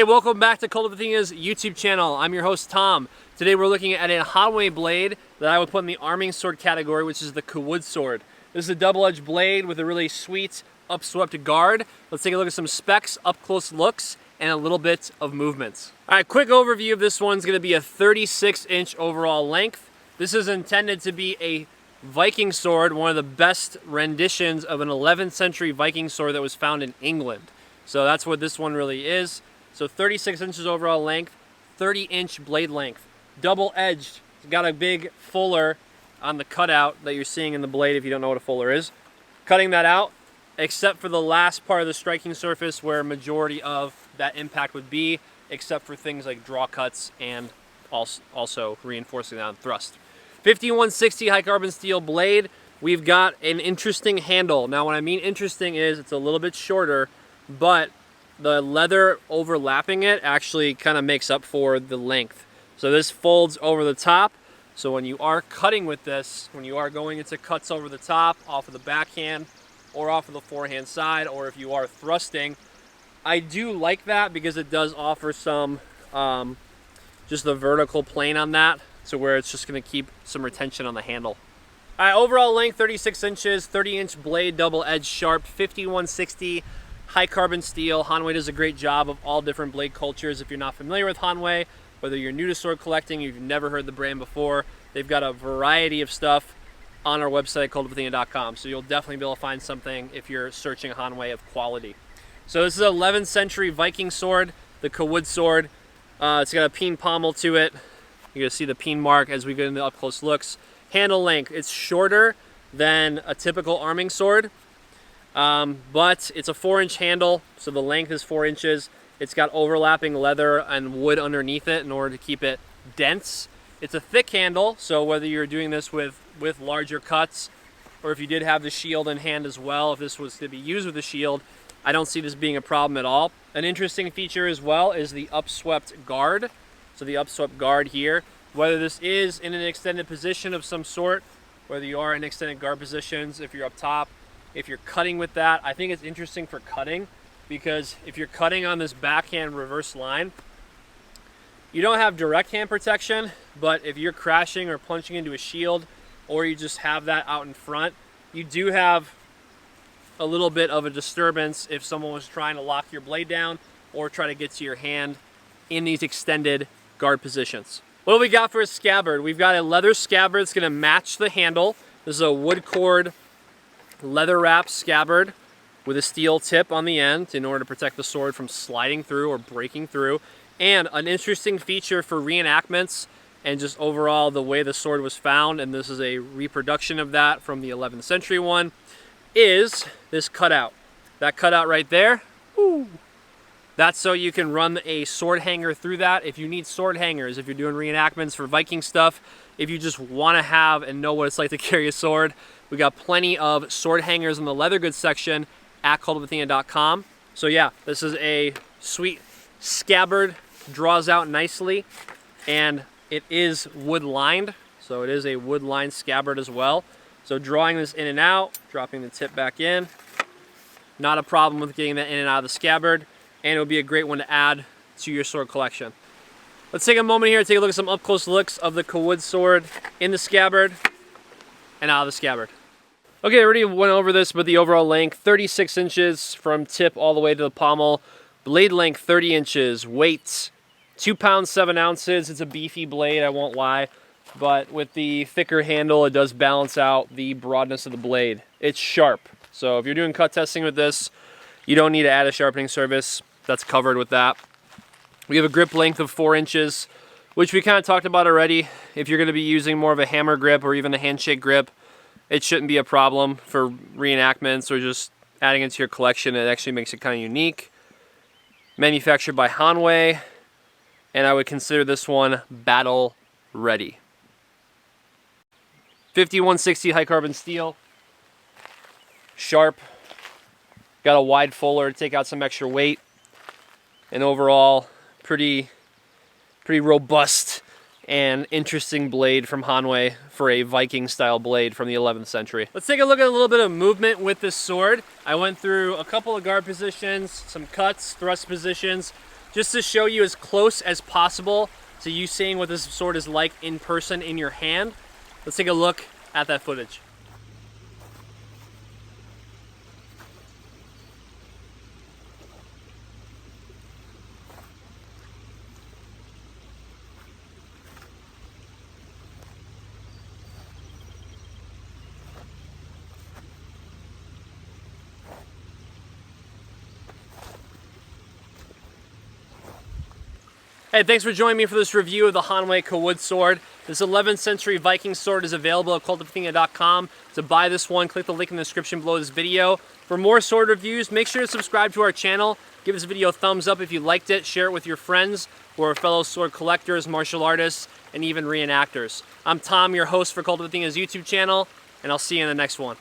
Hey, welcome back to Kult of Athena's YouTube channel. I'm your host, Tom. Today we're looking at a Hanwei blade that I would put in the arming sword category, which is the Cawood sword. This is a double-edged blade with a really sweet, upswept guard. Let's take a look at some specs, up-close looks, and a little bit of movements. All right, quick overview of this one's gonna be a 36-inch overall length. This is intended to be a Viking sword, one of the best renditions of an 11th century Viking sword that was found in England. So that's what this one really is. So 36 inches overall length, 30-inch blade length. Double-edged. It's got a big fuller on the cutout that you're seeing in the blade if you don't know what a fuller is. Cutting that out, except for the last part of the striking surface where majority of that impact would be, except for things like draw cuts and also reinforcing that on thrust. 5160 high carbon steel blade. We've got an interesting handle. Now what I mean interesting is it's a little bit shorter, but the leather overlapping it actually kind of makes up for the length. So this folds over the top. So when you are cutting with this, when you are going into cuts over the top, off of the backhand, or off of the forehand side, or if you are thrusting, I do like that because it does offer some, just the vertical plane on that, so where it's just gonna keep some retention on the handle. All right, overall length, 36 inches, 30-inch blade, double-edged sharp, 5160. High carbon steel. Hanwei does a great job of all different blade cultures. If you're not familiar with Hanwei, whether you're new to sword collecting, you've never heard the brand before, they've got a variety of stuff on our website, kultofathena.com. So you'll definitely be able to find something if you're searching Hanwei of quality. So this is an 11th century Viking sword, the Cawood sword. It's got a peen pommel to it. You're gonna see the peen mark as we get into up close looks. Handle length, it's shorter than a typical arming sword. But it's a 4-inch handle, so the length is 4 inches. It's got overlapping leather and wood underneath it in order to keep it dense. It's a thick handle, so whether you're doing this with larger cuts, or if you did have the shield in hand as well, if this was to be used with the shield, I don't see this being a problem at all. An interesting feature as well is the upswept guard. So the upswept guard here, whether this is in an extended position of some sort, whether you are in extended guard positions, if you're up top, if you're cutting with that, I think it's interesting for cutting because if you're cutting on this backhand reverse line, you don't have direct hand protection, but if you're crashing or punching into a shield or you just have that out in front, you do have a little bit of a disturbance if someone was trying to lock your blade down or try to get to your hand in these extended guard positions. What do we got for a scabbard? We've got a leather scabbard that's gonna match the handle. This is a wood cord leather wrapped scabbard with a steel tip on the end in order to protect the sword from sliding through or breaking through. And an interesting feature for reenactments and just overall the way the sword was found, and this is a reproduction of that from the 11th century one, is this cutout. That cutout right there, woo, that's so you can run a sword hanger through that. If you need sword hangers, if you're doing reenactments for Viking stuff, if you just want to have and know what it's like to carry a sword, we got plenty of sword hangers in the leather goods section at kultofathena.com. So yeah, this is a sweet scabbard, draws out nicely, and it is wood lined. So it is a wood lined scabbard as well. So drawing this in and out, dropping the tip back in, not a problem with getting that in and out of the scabbard, and it would be a great one to add to your sword collection. Let's take a moment here to take a look at some up close looks of the Cawood sword in the scabbard and out of the scabbard. Okay, I already went over this, but the overall length, 36 inches from tip all the way to the pommel. Blade length, 30 inches. Weight, 2 pounds, 7 ounces. It's a beefy blade, I won't lie. But with the thicker handle, it does balance out the broadness of the blade. It's sharp. So if you're doing cut testing with this, you don't need to add a sharpening surface. That's covered with that. We have a grip length of 4 inches, which we kind of talked about already. If you're going to be using more of a hammer grip or even a handshake grip, it shouldn't be a problem for reenactments or just adding it to your collection. It actually makes it kind of unique. Manufactured by Hanwei, and I would consider this one battle ready. 5160 high carbon steel, sharp, got a wide fuller to take out some extra weight, and overall pretty robust and interesting blade from Hanwei for a Viking style blade from the 11th century. Let's take a look at a little bit of movement with this sword. I went through a couple of guard positions, some cuts, thrust positions. just to show you as close as possible to you seeing what this sword is like in person in your hand. Let's take a look at that footage. Hey, thanks for joining me for this review of the Hanwei Cawood sword. This 11th century Viking sword is available at cultofathena.com. To buy this one, click the link in the description below this video. For more sword reviews, make sure to subscribe to our channel. Give this video a thumbs up if you liked it. Share it with your friends who are fellow sword collectors, martial artists, and even reenactors. I'm Tom, your host for Kult of Athena's YouTube channel, and I'll see you in the next one.